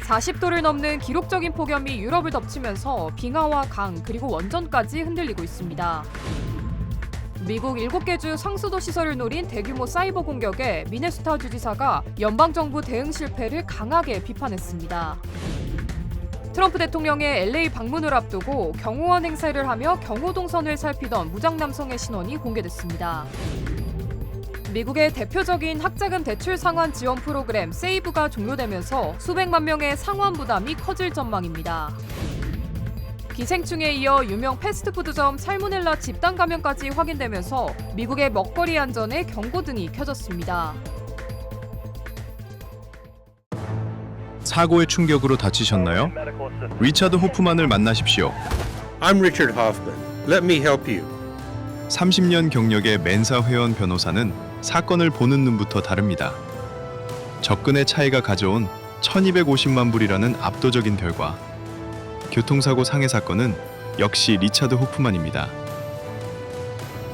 40도를 넘는 기록적인 폭염이 유럽을 덮치면서 빙하와 강 그리고 원전까지 흔들리고 있습니다. 미국 7개 주 상수도 시설을 노린 대규모 사이버 공격에 미네소타 주지사가 연방정부 대응 실패를 강하게 비판했습니다. 트럼프 대통령의 LA 방문을 앞두고 경호원 행세를 하며 경호동선을 살피던 무장 남성의 신원이 공개됐습니다. 미국의 대표적인 학자금 대출 상환 지원 프로그램 세이브가 종료되면서 수백만 명의 상환 부담이 커질 전망입니다. 기생충에 이어 유명 패스트푸드점 살모넬라 집단 감염까지 확인되면서 미국의 먹거리 안전에 경고등이 켜졌습니다. 사고의 충격으로 다치셨나요? 리차드 호프만을 만나십시오. I'm Richard Hoffman. Let me help you. 30년 경력의 멘사 회원 변호사는 사건을 보는 눈부터 다릅니다. 접근의 차이가 가져온 1250만 불이라는 압도적인 결과. 교통사고 상해 사건은 역시 리차드 호프만입니다.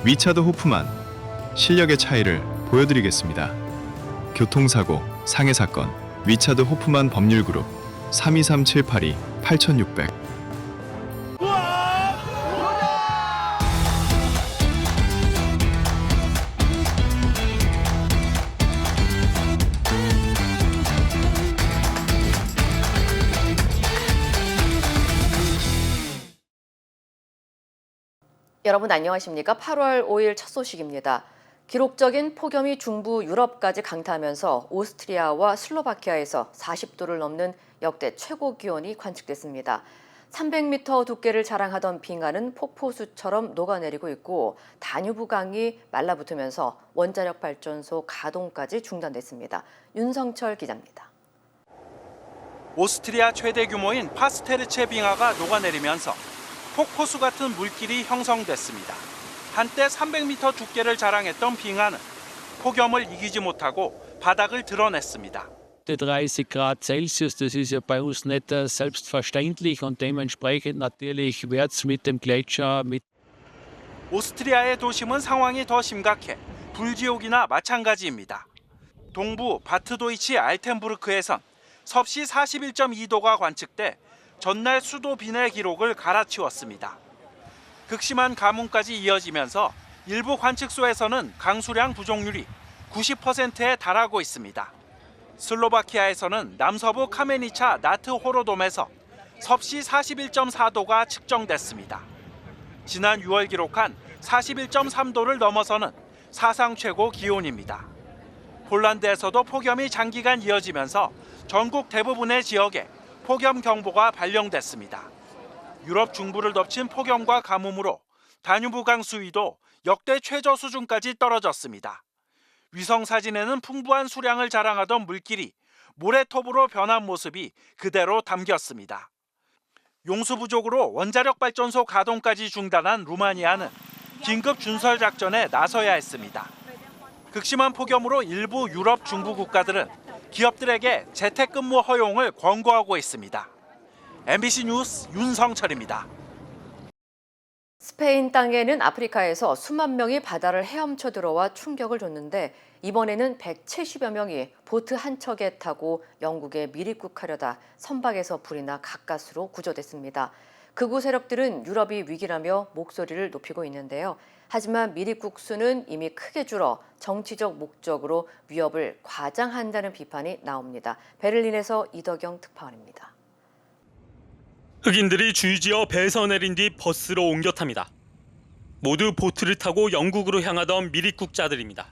리차드 호프만, 실력의 차이를 보여드리겠습니다. 교통사고 상해 사건, 리차드 호프만 법률그룹 323-782-8600. 여러분 안녕하십니까? 8월 5일 첫 소식입니다. 기록적인 폭염이 중부 유럽까지 강타하면서 오스트리아와 슬로바키아에서 40도를 넘는 역대 최고 기온이 관측됐습니다. 300m 두께를 자랑하던 빙하는 폭포수처럼 녹아내리고 있고 다뉴브 강이 말라붙으면서 원자력 발전소 가동까지 중단됐습니다. 윤성철 기자입니다. 오스트리아 최대 규모인 파스테르체 빙하가 녹아내리면서 폭포수 같은 물길이 형성됐습니다. 한때 300m 두께를 자랑했던 빙하는 폭염을 이기지 못하고 바닥을 드러냈습니다. 30 Grad Celsius, das ist ja bei uns nicht selbstverständlich und dementsprechend natürlich wird es mit dem Gletscher 오스트리아의 도심은 상황이 더 심각해 불지옥이나 마찬가지입니다. 동부 바트도이치 알텐부르크에선 섭씨 41.2도가 관측돼 전날 수도 빈의 기록을 갈아치웠습니다. 극심한 가뭄까지 이어지면서 일부 관측소에서는 강수량 부족률이 90%에 달하고 있습니다. 슬로바키아에서는 남서부 카메니차 나트 호로돔에서 섭씨 41.4도가 측정됐습니다. 지난 6월 기록한 41.3도를 넘어서는 사상 최고 기온입니다. 폴란드에서도 폭염이 장기간 이어지면서 전국 대부분의 지역에 폭염 경보가 발령됐습니다. 유럽 중부를 덮친 폭염과 가뭄으로 다뉴브강 수위도 역대 최저 수준까지 떨어졌습니다. 위성 사진에는 풍부한 수량을 자랑하던 물길이 모래톱으로 변한 모습이 그대로 담겼습니다. 용수 부족으로 원자력 발전소 가동까지 중단한 루마니아는 긴급 준설 작전에 나서야 했습니다. 극심한 폭염으로 일부 유럽 중부 국가들은 기업들에게 재택근무 허용을 권고하고 있습니다. MBC 뉴스 윤성철입니다. 스페인 땅에는 아프리카에서 수만 명이 바다를 헤엄쳐 들어와 충격을 줬는데 이번에는 170여 명이 보트 한 척에 타고 영국에 밀입국하려다 선박에서 불이 나 가까스로 구조됐습니다. 극우 세력들은 유럽이 위기라며 목소리를 높이고 있는데요. 하지만 밀입국 수는 이미 크게 줄어 정치적 목적으로 위협을 과장한다는 비판이 나옵니다. 베를린에서 이덕영 특파원입니다. 흑인들이 주유지어 배에서 내린 뒤 버스로 옮겨 탑니다. 모두 보트를 타고 영국으로 향하던 밀입국자들입니다.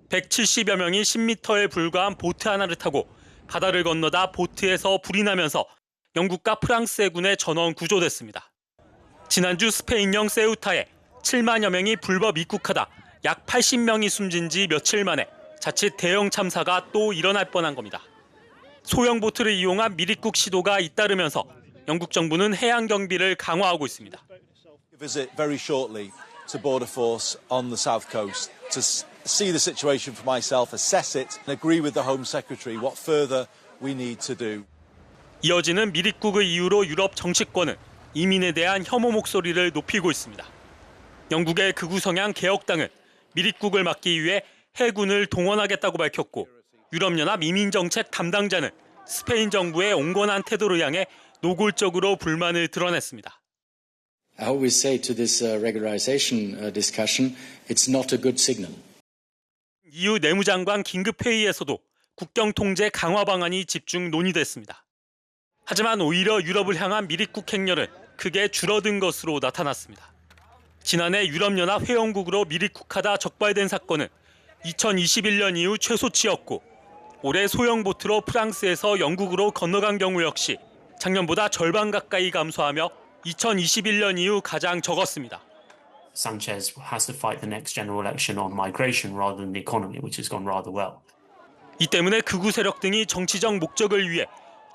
170여 명이 10m에 불과한 보트 하나를 타고 바다를 건너다 보트에서 불이 나면서 영국과 프랑스 해군에 전원 구조됐습니다. 지난주 스페인령 세우타에 7만여 명이 불법 입국하다 약 80명이 숨진 지 며칠 만에 자칫 대형 참사가 또 일어날 뻔한 겁니다. 소형 보트를 이용한 밀입국 시도가 잇따르면서 영국 정부는 해양 경비를 강화하고 있습니다. Visit very shortly to border force on the south coast to see the situation for myself, assess it, and agree with the Home Secretary what further we need to do. 이어지는 밀입국을 이유로 유럽 정치권은 이민에 대한 혐오 목소리를 높이고 있습니다. 영국의 극우 성향 개혁당은 밀입국을 막기 위해 해군을 동원하겠다고 밝혔고 유럽연합 이민정책 담당자는 스페인 정부의 온건한 태도를 향해 노골적으로 불만을 드러냈습니다. I always say to this regularization discussion, it's not a good signal. EU 내무장관 긴급회의에서도 국경 통제 강화 방안이 집중 논의됐습니다. 하지만 오히려 유럽을 향한 미립국 행렬은 크게 줄어든 것으로 나타났습니다. 지난해 유럽연합 회원국으로 미립국하다 적발된 사건은 2021년 이후 최소치였고 올해 소형 보트로 프랑스에서 영국으로 건너간 경우 역시 작년보다 절반 가까이 감소하며 2021년 이후 가장 적었습니다. Sanchez has to fight the next general election on migration rather than the economy, which has gone rather well. 이 때문에 극우 세력 등이 정치적 목적을 위해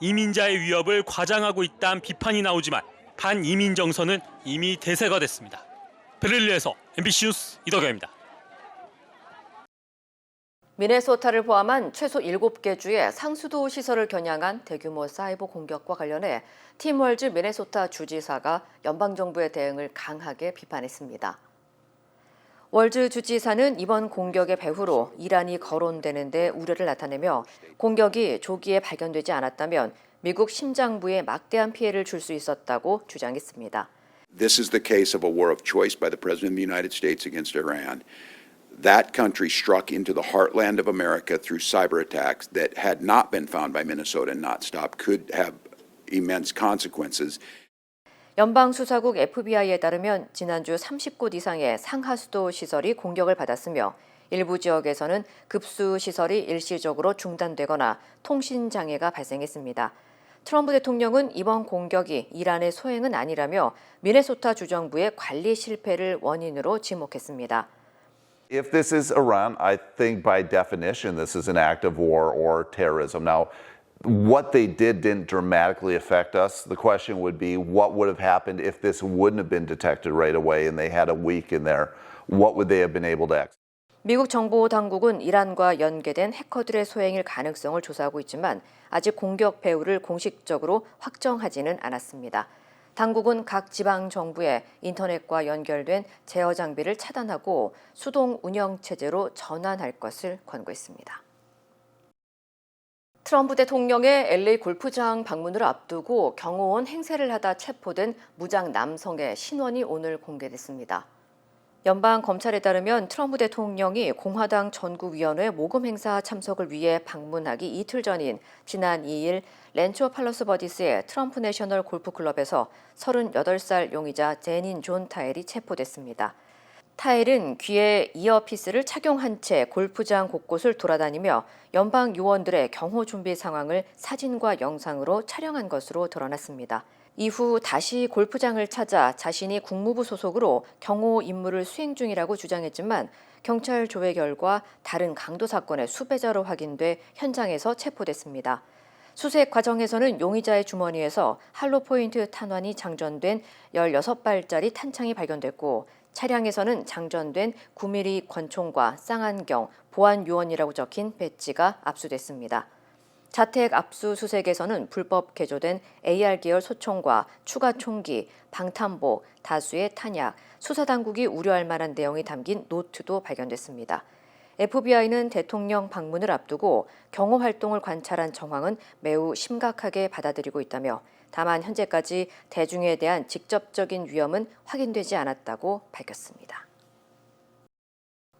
이민자의 위협을 과장하고 있다는 비판이 나오지만 반이민 정서는 이미 대세가 됐습니다. 베를린에서 MBC 뉴스 이덕여입니다. 미네소타를 포함한 최소 7개 주의 상수도 시설을 겨냥한 대규모 사이버 공격과 관련해 팀 월즈 미네소타 주지사가 연방정부의 대응을 강하게 비판했습니다. 월즈 주지사는 이번 공격의 배후로 이란이 거론되는 데 우려를 나타내며 공격이 조기에 발견되지 않았다면 미국 심장부에 막대한 피해를 줄 수 있었다고 주장했습니다. This is the case of a war of choice by the President of the United States against Iran. That country struck into the heartland of America through cyber attacks that had not been found by Minnesota and not stopped could have immense consequences. 연방수사국 FBI에 따르면 지난주 30곳 이상의 상하수도 시설이 공격을 받았으며 일부 지역에서는 급수 시설이 일시적으로 중단되거나 통신 장애가 발생했습니다. 트럼프 대통령은 이번 공격이 이란의 소행은 아니라며 미네소타 주정부의 관리 실패를 원인으로 지목했습니다. If this is Iran, I think by definition this is an act of war or terrorism. Now, what they didn't dramatically affect us. The question would be what would have happened if this wouldn't have been detected right away and they had a week in there? What would they have been able to execute? 미국 정보 당국은 이란과 연계된 해커들의 소행일 가능성을 조사하고 있지만 아직 공격 배후를 공식적으로 확정하지는 않았습니다. 당국은 각 지방 정부에 인터넷과 연결된 제어 장비를 차단하고 수동 운영 체제로 전환할 것을 권고했습니다. 트럼프 대통령의 LA 골프장 방문을 앞두고 경호원 행세를 하다 체포된 무장 남성의 신원이 오늘 공개됐습니다. 연방 검찰에 따르면 트럼프 대통령이 공화당 전국위원회 모금 행사 참석을 위해 방문하기 이틀 전인 지난 2일 렌초 팔로스 버디스의 트럼프 내셔널 골프클럽에서 38살 용의자 제닌 존 타일이 체포됐습니다. 타일은 귀에 이어피스를 착용한 채 골프장 곳곳을 돌아다니며 연방 요원들의 경호 준비 상황을 사진과 영상으로 촬영한 것으로 드러났습니다. 이후 다시 골프장을 찾아 자신이 국무부 소속으로 경호 임무를 수행 중이라고 주장했지만 경찰 조회 결과 다른 강도 사건의 수배자로 확인돼 현장에서 체포됐습니다. 수색 과정에서는 용의자의 주머니에서 할로포인트 탄환이 장전된 16발짜리 탄창이 발견됐고 차량에서는 장전된 9mm 권총과 쌍안경, 보안요원이라고 적힌 배지가 압수됐습니다. 자택 압수수색에서는 불법 개조된 AR 계열 소총과 추가 총기, 방탄복, 다수의 탄약, 수사당국이 우려할 만한 내용이 담긴 노트도 발견됐습니다. FBI는 대통령 방문을 앞두고 경호 활동을 관찰한 정황은 매우 심각하게 받아들이고 있다며 다만 현재까지 대중에 대한 직접적인 위험은 확인되지 않았다고 밝혔습니다.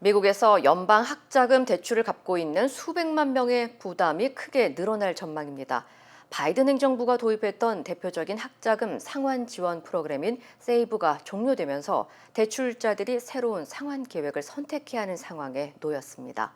미국에서 연방 학자금 대출을 갚고 있는 수백만 명의 부담이 크게 늘어날 전망입니다. 바이든 행정부가 도입했던 대표적인 학자금 상환 지원 프로그램인 세이브가 종료되면서 대출자들이 새로운 상환 계획을 선택해야 하는 상황에 놓였습니다.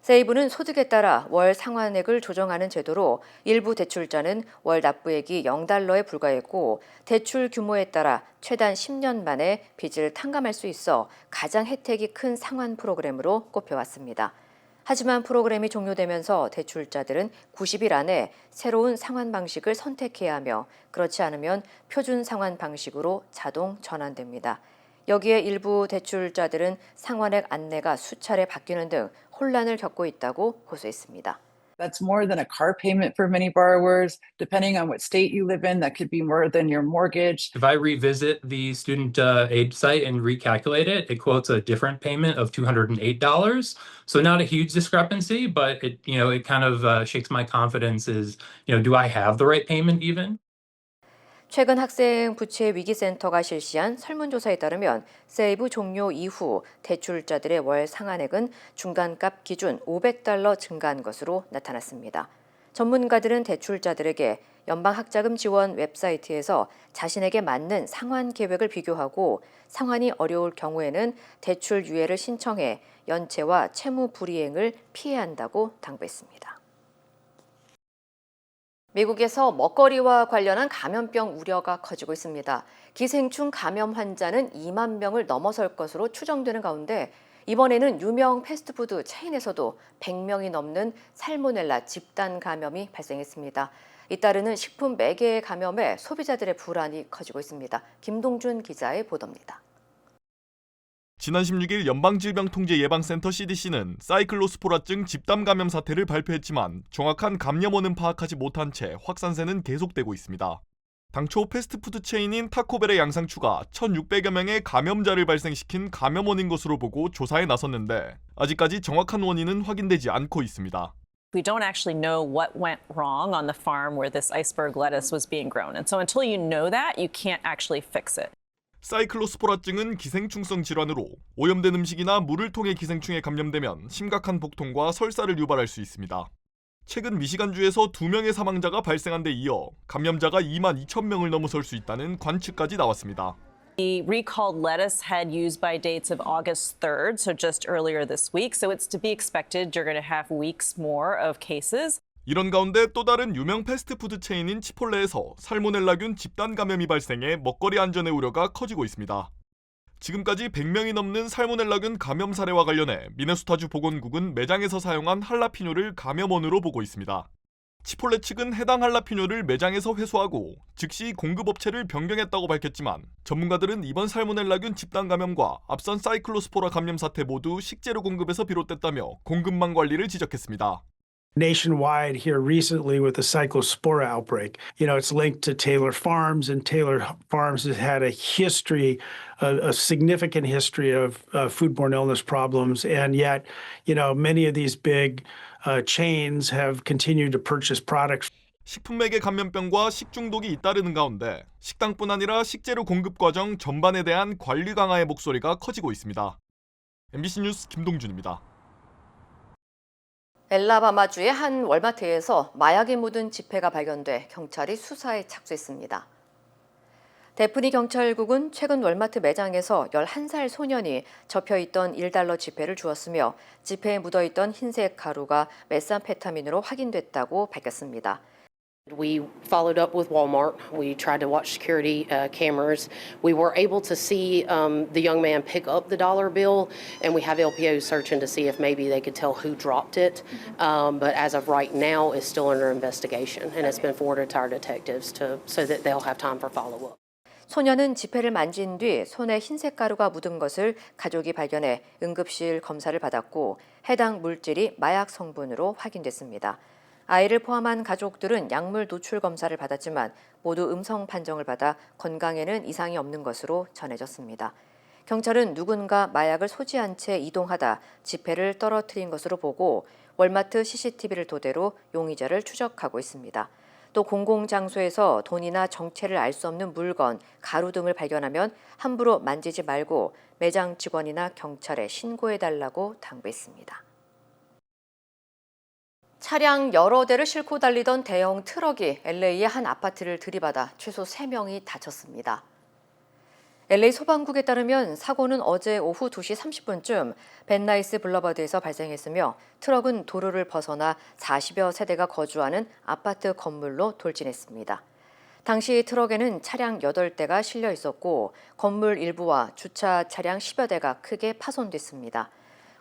세이브는 소득에 따라 월 상환액을 조정하는 제도로 일부 대출자는 월 납부액이 $0에 불과했고 대출 규모에 따라 최단 10년 만에 빚을 탕감할 수 있어 가장 혜택이 큰 상환 프로그램으로 꼽혀왔습니다. 하지만 프로그램이 종료되면서 대출자들은 90일 안에 새로운 상환 방식을 선택해야 하며 그렇지 않으면 표준 상환 방식으로 자동 전환됩니다. 여기에 일부 대출자들은 상환액 안내가 수차례 바뀌는 등 혼란을 겪고 있다고 고소했습니다. That's more than a car payment for many borrowers. Depending on what state you live in, that could be more than your mortgage. If I revisit the student aid site and recalculate it, it quotes a different payment of $208. So not a huge discrepancy, but it kind of shakes my confidence is, do I have the right payment even? 최근 학생 부채 위기센터가 실시한 설문조사에 따르면 세이브 종료 이후 대출자들의 월 상환액은 중간값 기준 $500 증가한 것으로 나타났습니다. 전문가들은 대출자들에게 연방학자금 지원 웹사이트에서 자신에게 맞는 상환 계획을 비교하고 상환이 어려울 경우에는 대출 유예를 신청해 연체와 채무 불이행을 피해야 한다고 당부했습니다. 미국에서 먹거리와 관련한 감염병 우려가 커지고 있습니다. 기생충 감염 환자는 2만 명을 넘어설 것으로 추정되는 가운데 이번에는 유명 패스트푸드 체인에서도 100명이 넘는 살모넬라 집단 감염이 발생했습니다. 잇따르는 식품 매개 감염에 소비자들의 불안이 커지고 있습니다. 김동준 기자의 보도입니다. 지난 16일 연방질병통제예방센터 CDC는 사이클로스포라증 집단 감염 사태를 발표했지만 정확한 감염원은 파악하지 못한 채 확산세는 계속되고 있습니다. 당초 패스트푸드 체인인 타코벨의 양상추가 1,600여 명의 감염자를 발생시킨 감염원인 것으로 보고 조사에 나섰는데 아직까지 정확한 원인은 확인되지 않고 있습니다. We don't actually know what went wrong on the farm where this iceberg lettuce was being grown. And so until you know that, you can't actually fix it. 사이클로스포라증은 기생충성 질환으로 오염된 음식이나 물을 통해 기생충에 감염되면 심각한 복통과 설사를 유발할 수 있습니다. 최근 미시간주에서 2명의 사망자가 발생한 데 이어 감염자가 2만 2천 명을 넘어설 수 있다는 관측까지 나왔습니다. The recalled lettuce had used by dates of August 3rd, so just earlier this week. So it's to be expected you're going to have weeks more of cases. 이런 가운데 또 다른 유명 패스트푸드 체인인 치폴레에서 살모넬라균 집단 감염이 발생해 먹거리 안전의 우려가 커지고 있습니다. 지금까지 100명이 넘는 살모넬라균 감염 사례와 관련해 미네소타주 보건국은 매장에서 사용한 할라피뇨를 감염원으로 보고 있습니다. 치폴레 측은 해당 할라피뇨를 매장에서 회수하고 즉시 공급업체를 변경했다고 밝혔지만 전문가들은 이번 살모넬라균 집단 감염과 앞선 사이클로스포라 감염 사태 모두 식재료 공급에서 비롯됐다며 공급망 관리를 지적했습니다. Nationwide here recently with the Cyclospora outbreak. It's linked to Taylor Farms, and Taylor Farms has had a history, a significant history of foodborne illness problems, and yet, many of these big chains have continued to purchase products. 식품매개 감염병과 식중독이 잇따르는 가운데 식당뿐 아니라 식재료 공급 과정 전반에 대한 관리 강화의 목소리가 커지고 있습니다. MBC 뉴스 김동준입니다. 엘라바마주의 한 월마트에서 마약이 묻은 지폐가 발견돼 경찰이 수사에 착수했습니다. 데프니 경찰국은 최근 월마트 매장에서 11살 소년이 접혀있던 $1 지폐를 주었으며 지폐에 묻어있던 흰색 가루가 메삼페타민으로 확인됐다고 밝혔습니다. We followed up with Walmart. We tried to watch security cameras. We were able to see the young man pick up the dollar bill, and we have LPOs searching to see if maybe they could tell who dropped it. But as of right now, it's still under investigation, and it's been forwarded to our detectives so that they'll have time for follow-up. 소년은 지폐를 만진 뒤 손에 흰색 가루가 묻은 것을 가족이 발견해 응급실 검사를 받았고 해당 물질이 마약 성분으로 확인됐습니다. 아이를 포함한 가족들은 약물 노출 검사를 받았지만 모두 음성 판정을 받아 건강에는 이상이 없는 것으로 전해졌습니다. 경찰은 누군가 마약을 소지한 채 이동하다 지폐를 떨어뜨린 것으로 보고 월마트 CCTV를 토대로 용의자를 추적하고 있습니다. 또 공공장소에서 돈이나 정체를 알 수 없는 물건, 가루 등을 발견하면 함부로 만지지 말고 매장 직원이나 경찰에 신고해달라고 당부했습니다. 차량 여러 대를 싣고 달리던 대형 트럭이 LA의 한 아파트를 들이받아 최소 3명이 다쳤습니다. LA 소방국에 따르면 사고는 어제 오후 2시 30분쯤 벤나이스 블러버드에서 발생했으며 트럭은 도로를 벗어나 40여 세대가 거주하는 아파트 건물로 돌진했습니다. 당시 트럭에는 차량 8대가 실려 있었고 건물 일부와 주차 차량 10여 대가 크게 파손됐습니다.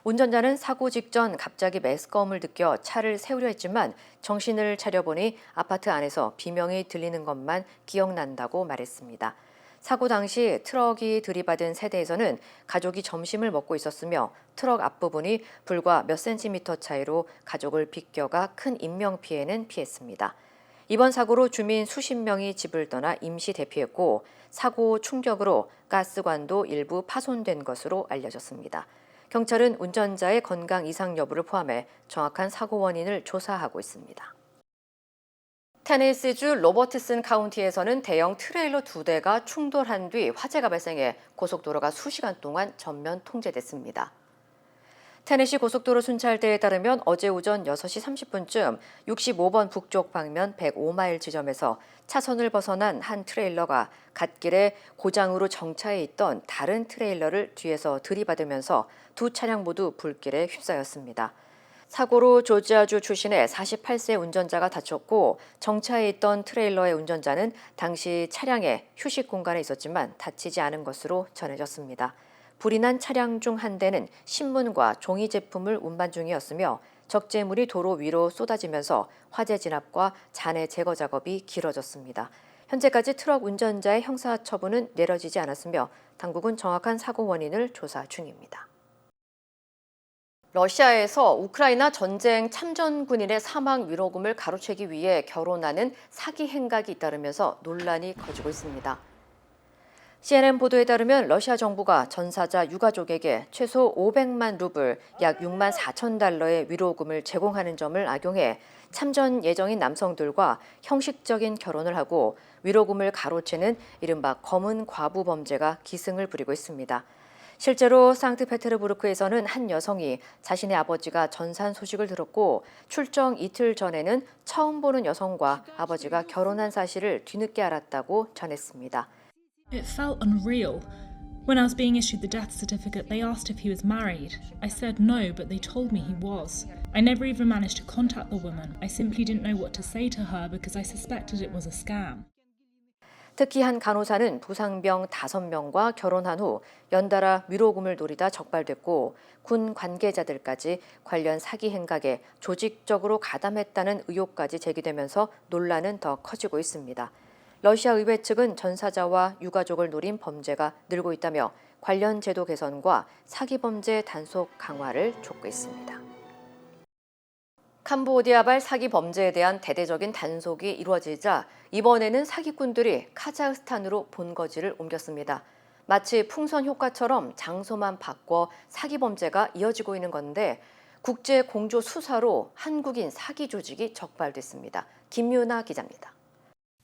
운전자는 사고 직전 갑자기 매스꺼움을 느껴 차를 세우려 했지만 정신을 차려보니 아파트 안에서 비명이 들리는 것만 기억난다고 말했습니다. 사고 당시 트럭이 들이받은 세대에서는 가족이 점심을 먹고 있었으며 트럭 앞부분이 불과 몇 센티미터 차이로 가족을 비껴가 큰 인명피해는 피했습니다. 이번 사고로 주민 수십 명이 집을 떠나 임시 대피했고 사고 충격으로 가스관도 일부 파손된 것으로 알려졌습니다. 경찰은 운전자의 건강 이상 여부를 포함해 정확한 사고 원인을 조사하고 있습니다. 테네시주 로버트슨 카운티에서는 대형 트레일러 2대가 충돌한 뒤 화재가 발생해 고속도로가 수시간 동안 전면 통제됐습니다. 테네시 고속도로 순찰대에 따르면 어제 오전 6시 30분쯤 65번 북쪽 방면 105마일 지점에서 차선을 벗어난 한 트레일러가 갓길에 고장으로 정차해 있던 다른 트레일러를 뒤에서 들이받으면서 두 차량 모두 불길에 휩싸였습니다. 사고로 조지아주 출신의 48세 운전자가 다쳤고 정차해 있던 트레일러의 운전자는 당시 차량에 휴식 공간에 있었지만 다치지 않은 것으로 전해졌습니다. 불이 난 차량 중 한 대는 신문과 종이 제품을 운반 중이었으며 적재물이 도로 위로 쏟아지면서 화재 진압과 잔해 제거 작업이 길어졌습니다. 현재까지 트럭 운전자의 형사처분은 내려지지 않았으며 당국은 정확한 사고 원인을 조사 중입니다. 러시아에서 우크라이나 전쟁 참전 군인의 사망 위로금을 가로채기 위해 결혼하는 사기 행각이 잇따르면서 논란이 커지고 있습니다. CNN 보도에 따르면 러시아 정부가 전사자 유가족에게 최소 500만 루블, 약 6만 4천 달러의 위로금을 제공하는 점을 악용해 참전 예정인 남성들과 형식적인 결혼을 하고 위로금을 가로채는 이른바 검은 과부 범죄가 기승을 부리고 있습니다. 실제로 상트페테르부르크에서는 한 여성이 자신의 아버지가 전사한 소식을 들었고 출정 이틀 전에는 처음 보는 여성과 아버지가 결혼한 사실을 뒤늦게 알았다고 전했습니다. It felt unreal. When I was being issued the death certificate, they asked if he was married. I said no, but they told me he was. I never even managed to contact the woman. I simply didn't know what to say to her because I suspected it was a scam. 특히 한 간호사는 부상병 5명과 결혼한 후 연달아 위로금을 노리다 적발됐고 군 관계자들까지 관련 사기 행각에 조직적으로 가담했다는 의혹까지 제기되면서 논란은 더 커지고 있습니다. 러시아 의회 측은 전사자와 유가족을 노린 범죄가 늘고 있다며 관련 제도 개선과 사기 범죄 단속 강화를 촉구했습니다. 캄보디아발 사기 범죄에 대한 대대적인 단속이 이루어지자 이번에는 사기꾼들이 카자흐스탄으로 본거지를 옮겼습니다. 마치 풍선 효과처럼 장소만 바꿔 사기 범죄가 이어지고 있는 건데 국제 공조 수사로 한국인 사기 조직이 적발됐습니다. 김유나 기자입니다.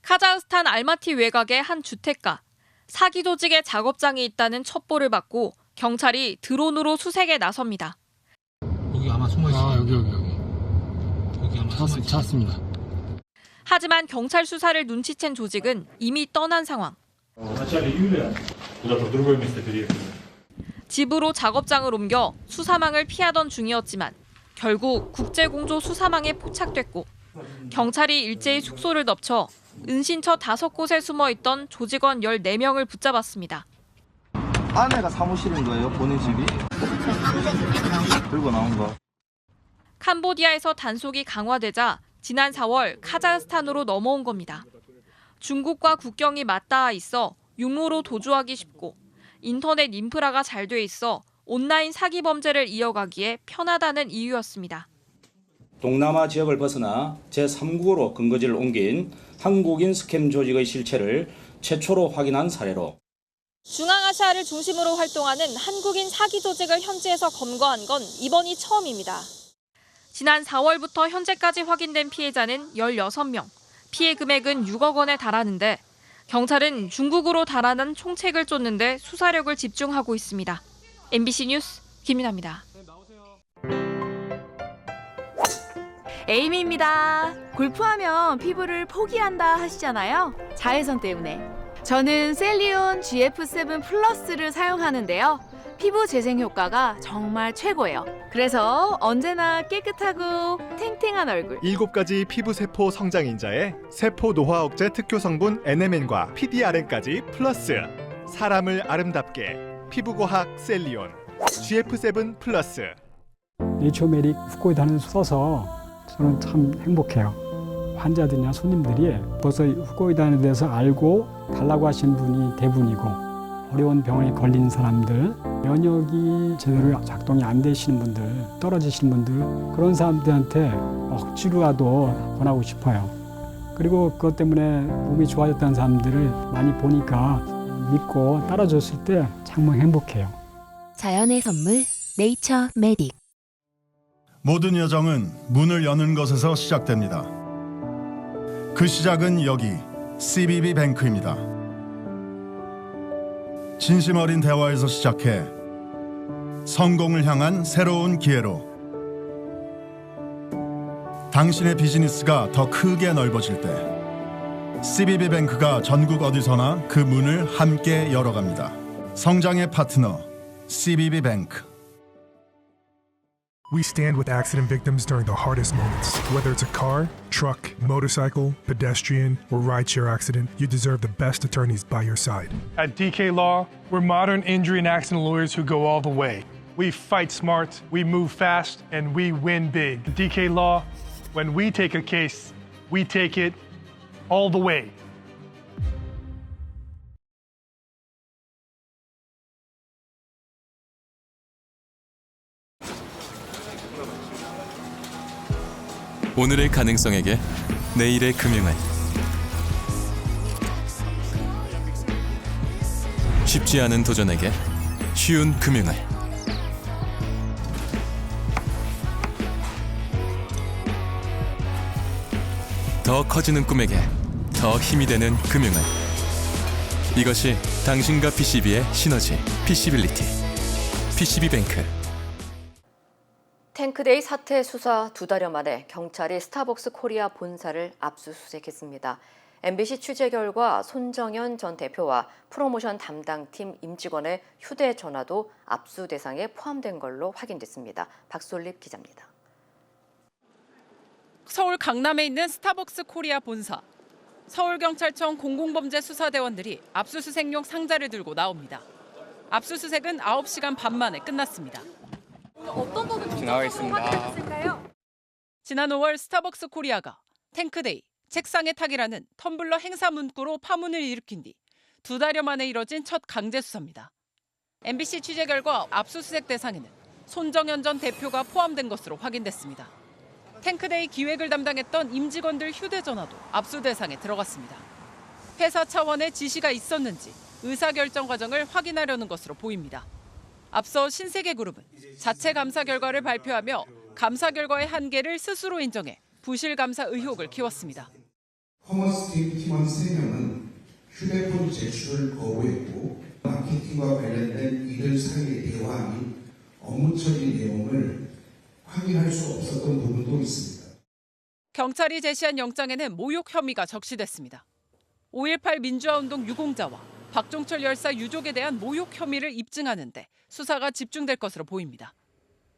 카자흐스탄 알마티 외곽의 한 주택가. 사기 조직의 작업장이 있다는 첩보를 받고 경찰이 드론으로 수색에 나섭니다. 여기 아마 숨어 있어요. 여기 아마 찾았습니다. 하지만 경찰 수사를 눈치챈 조직은 이미 떠난 상황. 집으로 작업장을 옮겨 수사망을 피하던 중이었지만 결국 국제공조 수사망에 포착됐고 경찰이 일제히 숙소를 덮쳐 은신처 5곳에 숨어있던 조직원 14명을 붙잡았습니다. 아내가 사무실인 거예요? 본인 집이? 들고 나온 거. 캄보디아에서 단속이 강화되자 지난 4월 카자흐스탄으로 넘어온 겁니다. 중국과 국경이 맞닿아 있어 육로로 도주하기 쉽고 인터넷 인프라가 잘 돼 있어 온라인 사기 범죄를 이어가기에 편하다는 이유였습니다. 동남아 지역을 벗어나 제3국으로 근거지를 옮긴 한국인 스캠 조직의 실체를 최초로 확인한 사례로 중앙아시아를 중심으로 활동하는 한국인 사기 조직을 현지에서 검거한 건 이번이 처음입니다. 지난 4월부터 현재까지 확인된 피해자는 16명, 피해 금액은 6억 원에 달하는데 경찰은 중국으로 달아난 총책을 쫓는 데 수사력을 집중하고 있습니다. MBC 뉴스 김윤아입니다. 에이미입니다. 골프하면 피부를 포기한다 하시잖아요. 자외선 때문에. 저는 셀리온 GF7 플러스를 사용하는데요. 피부 재생 효과가 정말 최고예요. 그래서 언제나 깨끗하고 탱탱한 얼굴. 7가지 피부세포 성장인자에 세포 노화 억제 특효 성분 NMN과 PDRN까지 플러스. 사람을 아름답게 피부과학 셀리온 GF7 플러스. 네이처메릭 후코이단을 써서 저는 참 행복해요. 환자들이나 손님들이 벌써 후코이단에 대해서 알고 달라고 하시는 분이 대부분이고, 어려운 병에 걸린 사람들, 면역이 제대로 작동이 안 되시는 분들, 떨어지시는 분들, 그런 사람들한테 억지로라도 권하고 싶어요. 그리고 그것 때문에 몸이 좋아졌다는 사람들을 많이 보니까 믿고 따라줬을 때 정말 행복해요. 자연의 선물 네이처 메딕. 모든 여정은 문을 여는 것에서 시작됩니다. 그 시작은 여기 CBB 뱅크입니다. 진심 어린 대화에서 시작해 성공을 향한 새로운 기회로 당신의 비즈니스가 더 크게 넓어질 때 CBB 뱅크가 전국 어디서나 그 문을 함께 열어갑니다. 성장의 파트너 CBB 뱅크. We stand with accident victims during the hardest moments. Whether it's a car, truck, motorcycle, pedestrian, or rideshare accident, you deserve the best attorneys by your side. At DK Law, we're modern injury and accident lawyers who go all the way. We fight smart, we move fast, and we win big. At DK Law, when we take a case, we take it all the way. 오늘의 가능성에게 내일의 금융을, 쉽지 않은 도전에게 쉬운 금융을, 더 커지는 꿈에게 더 힘이 되는 금융을. 이것이 당신과 PCB의 시너지, PC빌리티, PCB뱅크. 탱크데이 사태 수사 2달여 만에 경찰이 스타벅스 코리아 본사를 압수수색했습니다. MBC 취재 결과 손정현 전 대표와 프로모션 담당팀 임직원의 휴대전화도 압수 대상에 포함된 걸로 확인됐습니다. 박솔립 기자입니다. 서울 강남에 있는 스타벅스 코리아 본사. 서울경찰청 공공범죄수사대원들이 압수수색용 상자를 들고 나옵니다. 압수수색은 9시간 반 만에 끝났습니다. 어떤 부분 확인하셨을까요? 지난 5월 스타벅스 코리아가 탱크데이, 책상에 타기라는 텀블러 행사 문구로 파문을 일으킨 뒤 2달여 만에 이뤄진 첫 강제 수사입니다. MBC 취재 결과 압수수색 대상에는 손정현 전 대표가 포함된 것으로 확인됐습니다. 탱크데이 기획을 담당했던 임직원들 휴대전화도 압수 대상에 들어갔습니다. 회사 차원의 지시가 있었는지 의사결정 과정을 확인하려는 것으로 보입니다. 앞서 신세계그룹은 자체 감사 결과를 발표하며 감사 결과의 한계를 스스로 인정해 부실 감사 의혹을 키웠습니다. 커머스팀 팀원 3명은 휴대폰 제출을 거부했고 마케팅과 관련된 이들 사이의 대화 및 업무 처리 내용을 확인할 수 없었던 부분도 있습니다. 경찰이 제시한 영장에는 모욕 혐의가 적시됐습니다. 5.18 민주화운동 유공자와 박종철 열사 유족에 대한 모욕 혐의를 입증하는 데 수사가 집중될 것으로 보입니다.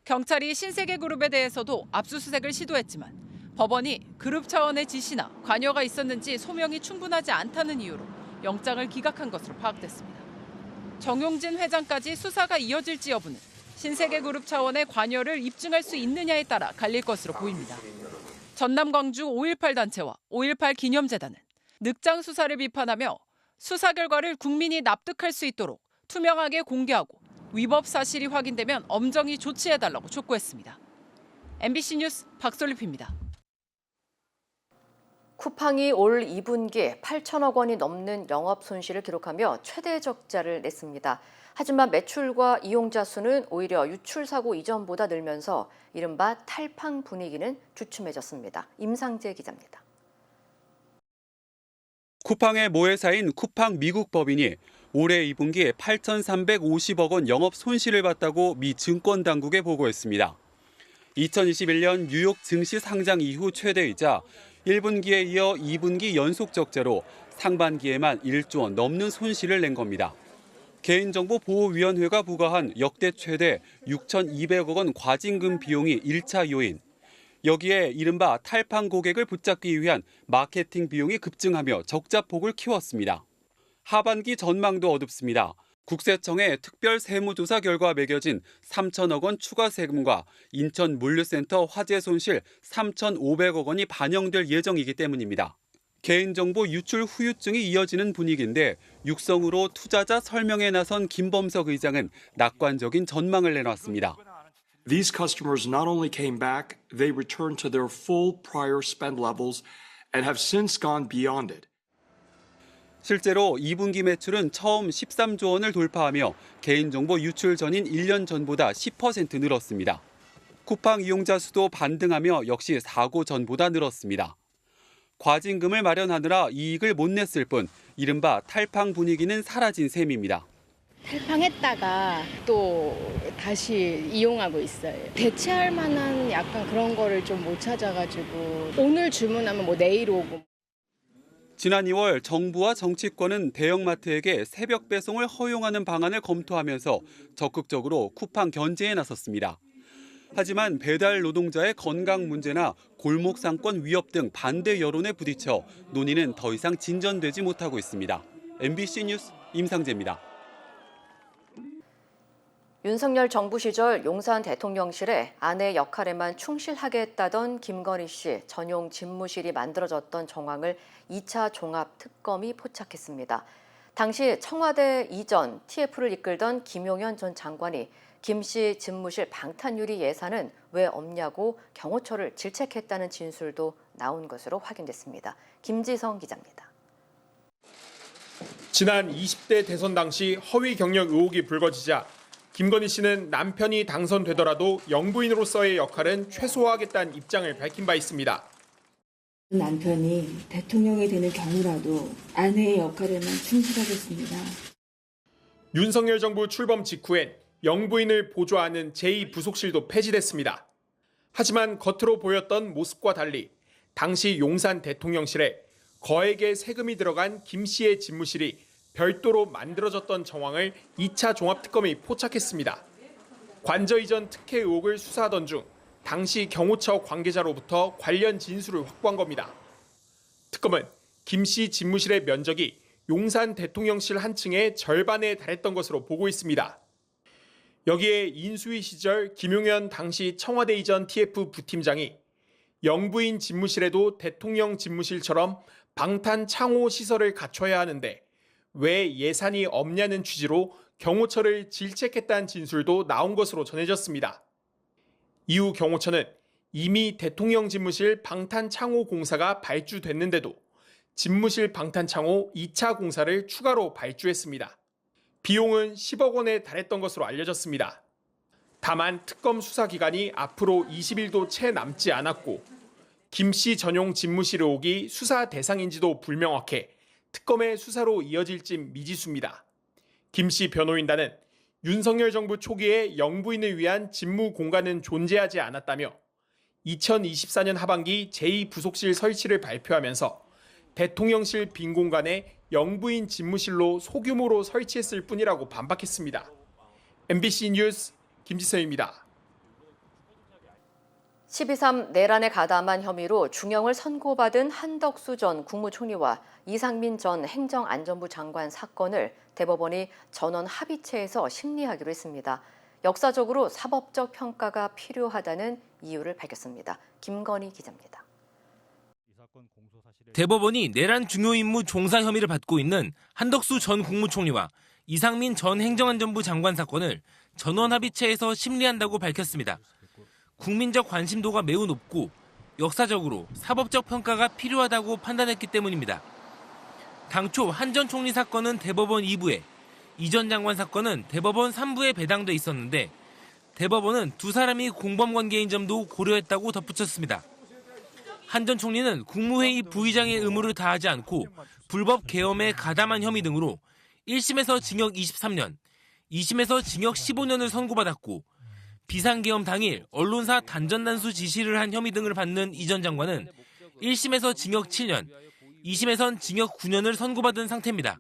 경찰이 신세계그룹에 대해서도 압수수색을 시도했지만 법원이 그룹 차원의 지시나 관여가 있었는지 소명이 충분하지 않다는 이유로 영장을 기각한 것으로 파악됐습니다. 정용진 회장까지 수사가 이어질지 여부는 신세계그룹 차원의 관여를 입증할 수 있느냐에 따라 갈릴 것으로 보입니다. 전남 광주 5.18 단체와 5.18 기념재단은 늑장 수사를 비판하며 수사 결과를 국민이 납득할 수 있도록 투명하게 공개하고 위법 사실이 확인되면 엄정히 조치해달라고 촉구했습니다. MBC 뉴스 박솔립입니다. 쿠팡이 올 2분기 8천억 원이 넘는 영업 손실을 기록하며 최대 적자를 냈습니다. 하지만 매출과 이용자 수는 오히려 유출 사고 이전보다 늘면서 이른바 탈팡 분위기는 주춤해졌습니다. 임상재 기자입니다. 쿠팡의 모회사인 쿠팡 미국 법인이 올해 2분기에 8,350억 원 영업 손실을 봤다고 미 증권 당국에 보고했습니다. 2021년 뉴욕 증시 상장 이후 최대이자 1분기에 이어 2분기 연속 적자로 상반기에만 1조 원 넘는 손실을 낸 겁니다. 개인정보보호위원회가 부과한 역대 최대 6,200억 원 과징금 비용이 1차 요인. 여기에 이른바 탈팡 고객을 붙잡기 위한 마케팅 비용이 급증하며 적자폭을 키웠습니다. 하반기 전망도 어둡습니다. 국세청의 특별 세무조사 결과 매겨진 3천억 원 추가 세금과 인천 물류센터 화재 손실 3,500억 원이 반영될 예정이기 때문입니다. 개인정보 유출 후유증이 이어지는 분위기인데 육성으로 투자자 설명에 나선 김범석 의장은 낙관적인 전망을 내놨습니다. These customers not only came back, they returned to their full prior spend levels and have since gone beyond it. 실제로 2분기 매출은 처음 13조 원을 돌파하며 개인정보 유출 전인 1년 전보다 10% 늘었습니다. 쿠팡 이용자 수도 반등하며 역시 사고 전보다 늘었습니다. 과징금을 마련하느라 이익을 못 냈을 뿐 이른바 탈팡 분위기는 사라진 셈입니다. 탈팡했다가 또 다시 이용하고 있어요. 대체할 만한 약간 그런 거를 좀 못 찾아가지고 오늘 주문하면 뭐 내일 오고. 지난 2월 정부와 정치권은 대형마트에게 새벽 배송을 허용하는 방안을 검토하면서 적극적으로 쿠팡 견제에 나섰습니다. 하지만 배달 노동자의 건강 문제나 골목 상권 위협 등 반대 여론에 부딪혀 논의는 더 이상 진전되지 못하고 있습니다. MBC 뉴스 임상재입니다. 윤석열 정부 시절 용산 대통령실에 아내 역할에만 충실하겠다던 김건희 씨 전용 집무실이 만들어졌던 정황을 2차 종합특검이 포착했습니다. 당시 청와대 이전 TF를 이끌던 김용현 전 장관이 김 씨 집무실 방탄유리 예산은 왜 없냐고 경호처를 질책했다는 진술도 나온 것으로 확인됐습니다. 김지성 기자입니다. 지난 20대 대선 당시 허위 경력 의혹이 불거지자 김건희 씨는 남편이 당선되더라도 영부인으로서의 역할은 최소화하겠다는 입장을 밝힌 바 있습니다. 남편이 대통령이 되는 경우라도 아내의 역할에만 충실하겠습니다. 윤석열 정부 출범 직후엔 영부인을 보좌하는 제2부속실도 폐지됐습니다. 하지만 겉으로 보였던 모습과 달리 당시 용산 대통령실에 거액의 세금이 들어간 김 씨의 집무실이 별도로 만들어졌던 정황을 2차 종합특검이 포착했습니다. 관저 이전 특혜 의혹을 수사하던 중 당시 경호처 관계자로부터 관련 진술을 확보한 겁니다. 특검은 김 씨 집무실의 면적이 용산 대통령실 한 층의 절반에 달했던 것으로 보고 있습니다. 여기에 인수위 시절 김용현 당시 청와대 이전 TF 부팀장이 영부인 집무실에도 대통령 집무실처럼 방탄 창호 시설을 갖춰야 하는데 왜 예산이 없냐는 취지로 경호처를 질책했다는 진술도 나온 것으로 전해졌습니다. 이후 경호처는 이미 대통령 집무실 방탄 창호 공사가 발주됐는데도 집무실 방탄 창호 2차 공사를 추가로 발주했습니다. 비용은 10억 원에 달했던 것으로 알려졌습니다. 다만 특검 수사 기간이 앞으로 20일도 채 남지 않았고 김 씨 전용 집무실 의혹이 수사 대상인지도 불명확해 특검의 수사로 이어질지 미지수입니다. 김 씨 변호인단은 윤석열 정부 초기에 영부인을 위한 집무 공간은 존재하지 않았다며 2024년 하반기 제2부속실 설치를 발표하면서 대통령실 빈 공간에 영부인 집무실로 소규모로 설치했을 뿐이라고 반박했습니다. MBC 뉴스 김지성입니다. 12.3 내란에 가담한 혐의로 중형을 선고받은 한덕수 전 국무총리와 이상민 전 행정안전부 장관 사건을 대법원이 전원 합의체에서 심리하기로 했습니다. 역사적으로 사법적 평가가 필요하다는 이유를 밝혔습니다. 김건희 기자입니다. 대법원이 내란 중요 임무 종사 혐의를 받고 있는 한덕수 전 국무총리와 이상민 전 행정안전부 장관 사건을 전원 합의체에서 심리한다고 밝혔습니다. 국민적 관심도가 매우 높고 역사적으로 사법적 평가가 필요하다고 판단했기 때문입니다. 당초 한 전 총리 사건은 대법원 2부에, 이 전 장관 사건은 대법원 3부에 배당돼 있었는데 대법원은 두 사람이 공범관계인 점도 고려했다고 덧붙였습니다. 한 전 총리는 국무회의 부의장의 의무를 다하지 않고 불법 계엄에 가담한 혐의 등으로 1심에서 징역 23년, 2심에서 징역 15년을 선고받았고 비상계엄 당일 언론사 단전단수 지시를 한 혐의 등을 받는 이 전 장관은 1심에서 징역 7년, 2심에선 징역 9년을 선고받은 상태입니다.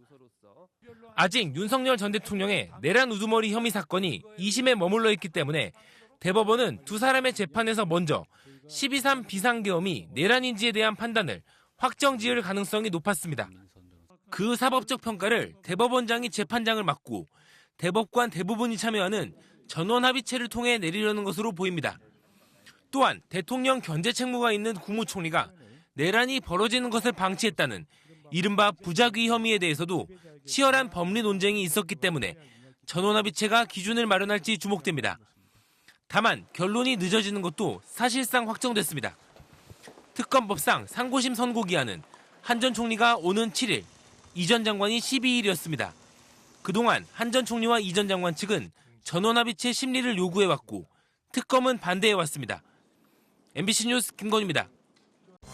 아직 윤석열 전 대통령의 내란 우두머리 혐의 사건이 2심에 머물러 있기 때문에 대법원은 두 사람의 재판에서 먼저 12.3 비상계엄이 내란인지에 대한 판단을 확정지을 가능성이 높았습니다. 그 사법적 평가를 대법원장이 재판장을 맡고 대법관 대부분이 참여하는 전원합의체를 통해 내리려는 것으로 보입니다. 또한 대통령 견제 책무가 있는 국무총리가 내란이 벌어지는 것을 방치했다는 이른바 부작위 혐의에 대해서도 치열한 법리 논쟁이 있었기 때문에 전원합의체가 기준을 마련할지 주목됩니다. 다만 결론이 늦어지는 것도 사실상 확정됐습니다. 특검법상 상고심 선고기한은 한 전 총리가 오는 7일, 이 전 장관이 12일이었습니다. 그동안 한 전 총리와 이 전 장관 측은 전원합의체 심리를 요구해왔고 특검은 반대해왔습니다. MBC 뉴스 김건우입니다.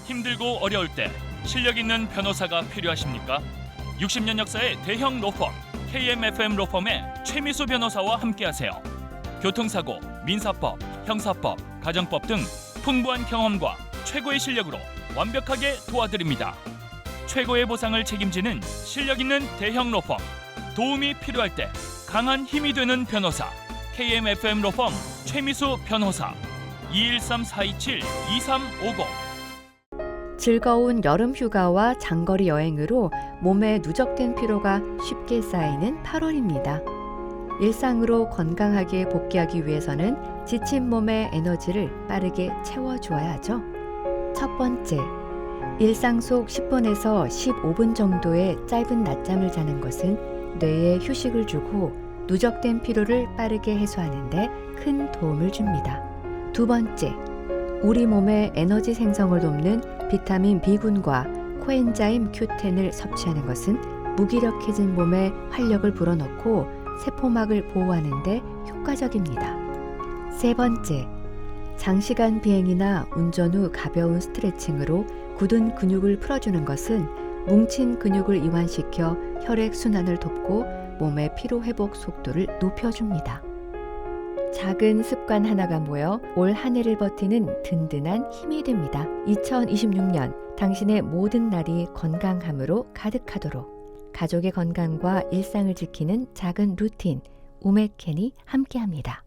힘들고 어려울 때 실력 있는 변호사가 필요하십니까? 60년 역사의 대형 로펌 KMFM 로펌의 최미수 변호사와 함께하세요. 교통사고, 민사법, 형사법, 가정법 등 풍부한 경험과 최고의 실력으로 완벽하게 도와드립니다. 최고의 보상을 책임지는 실력 있는 대형 로펌. 도움이 필요할 때 강한 힘이 되는 변호사. KMFM 로펌 최미수 변호사. 213-427-2350. 즐거운 여름 휴가와 장거리 여행으로 몸에 누적된 피로가 쉽게 쌓이는 8월입니다. 일상으로 건강하게 복귀하기 위해서는 지친 몸의 에너지를 빠르게 채워줘야 하죠. 첫 번째, 일상 속 10분에서 15분 정도의 짧은 낮잠을 자는 것은 뇌에 휴식을 주고 누적된 피로를 빠르게 해소하는 데 큰 도움을 줍니다. 두 번째, 우리 몸의 에너지 생성을 돕는 비타민 B군과 코엔자임 Q10을 섭취하는 것은 무기력해진 몸에 활력을 불어넣고 세포막을 보호하는 데 효과적입니다. 세 번째, 장시간 비행이나 운전 후 가벼운 스트레칭으로 굳은 근육을 풀어주는 것은 뭉친 근육을 이완시켜 혈액 순환을 돕고 몸의 피로 회복 속도를 높여줍니다. 작은 습관 하나가 모여 올 한 해를 버티는 든든한 힘이 됩니다. 2026년 당신의 모든 날이 건강함으로 가득하도록 가족의 건강과 일상을 지키는 작은 루틴 우메켄이 함께합니다.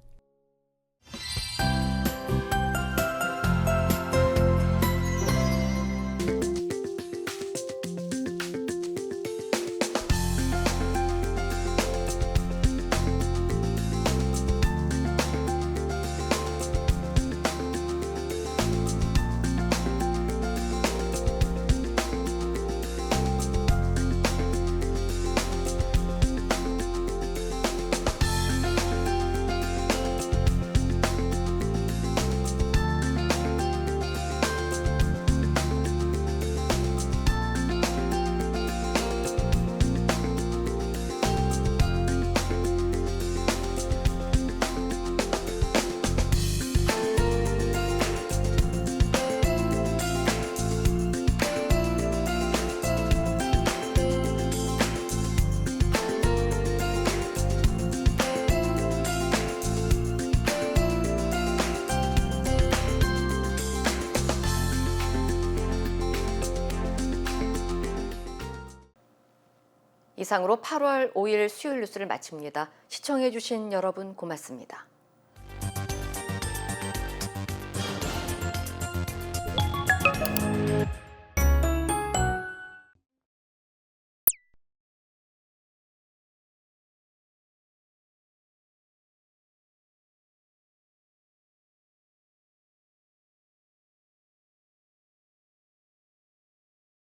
이상으로 8월 5일 수요일 뉴스를 마칩니다. 시청해주신 여러분 고맙습니다.